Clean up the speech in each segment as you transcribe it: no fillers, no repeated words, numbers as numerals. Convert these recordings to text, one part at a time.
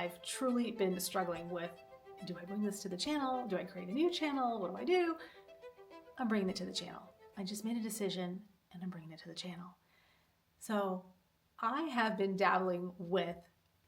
I've truly been struggling with, do I bring this to the channel? Do I create a new channel? What do I do? I'm bringing it to the channel. I just made a decision and I'm bringing it to the channel. So I have been dabbling with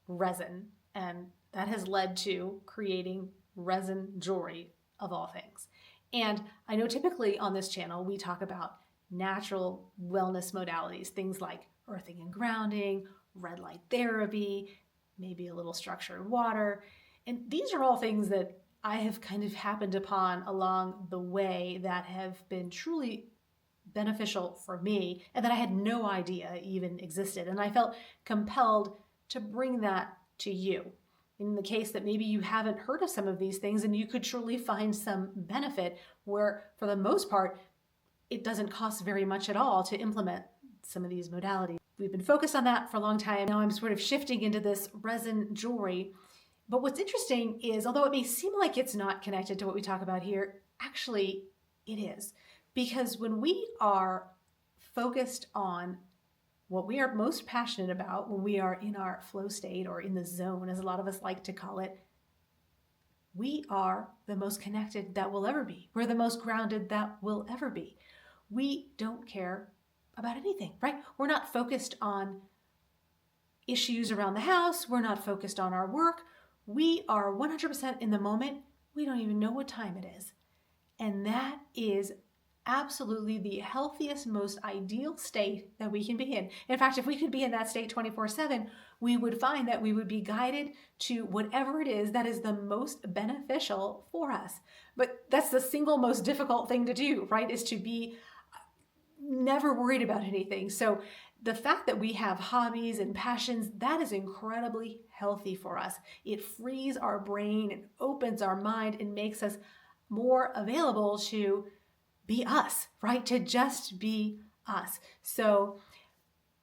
resin, and that has led to creating resin jewelry of all things. And I know typically on this channel, we talk about natural wellness modalities, things like earthing and grounding, red light therapy, maybe a little structured water. And these are all things that I have kind of happened upon along the way that have been truly beneficial for me and that I had no idea even existed. And I felt compelled to bring that to you. In the case that maybe you haven't heard of some of these things and you could truly find some benefit where, for the most part, it doesn't cost very much at all to implement some of these modalities. We've been focused on that for a long time. Now I'm sort of shifting into this resin jewelry. But what's interesting is, although it may seem like it's not connected to what we talk about here, actually it is. Because when we are focused on what we are most passionate about, when we are in our flow state or in the zone, as a lot of us like to call it, we are the most connected that we'll ever be. We're the most grounded that we'll ever be. We don't care about anything, right? We're not focused on issues around the house. We're not focused on our work. We are 100% in the moment. We don't even know what time it is. And that is absolutely the healthiest, most ideal state that we can be in. In fact, if we could be in that state 24/7, we would find that we would be guided to whatever it is that is the most beneficial for us. But that's the single most difficult thing to do, right? Is to be never worried about anything. So the fact that we have hobbies and passions, that is incredibly healthy for us. It frees our brain and opens our mind and makes us more available to be us, right? To just be us. So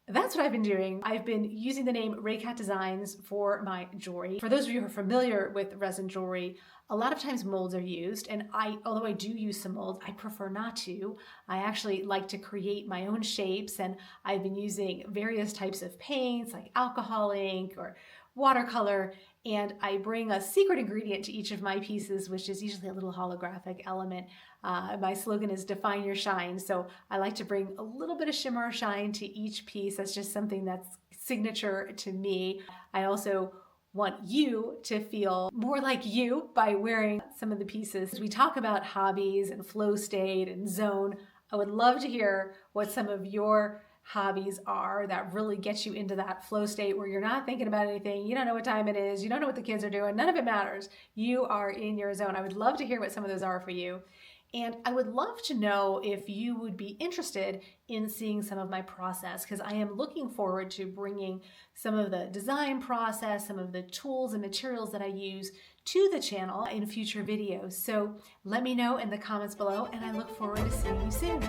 that's what I've been doing. I've been using the name RayKatDesignz for my jewelry. For those of you who are familiar with resin jewelry, a lot of times molds are used, and although I do use some molds, I prefer not to. I actually like to create my own shapes, and I've been using various types of paints like alcohol ink or watercolor, and I bring a secret ingredient to each of my pieces, which is usually a little holographic element. My slogan is define your shine. So I like to bring a little bit of shimmer or shine to each piece. That's just something that's signature to me. I also want you to feel more like you by wearing some of the pieces. As we talk about hobbies and flow state and zone, I would love to hear what some of your hobbies are that really get you into that flow state where you're not thinking about anything, you don't know what time it is, you don't know what the kids are doing, none of it matters. You are in your zone. I would love to hear what some of those are for you. And I would love to know if you would be interested in seeing some of my process, because I am looking forward to bringing some of the design process, some of the tools and materials that I use to the channel in future videos. So let me know in the comments below, and I look forward to seeing you soon.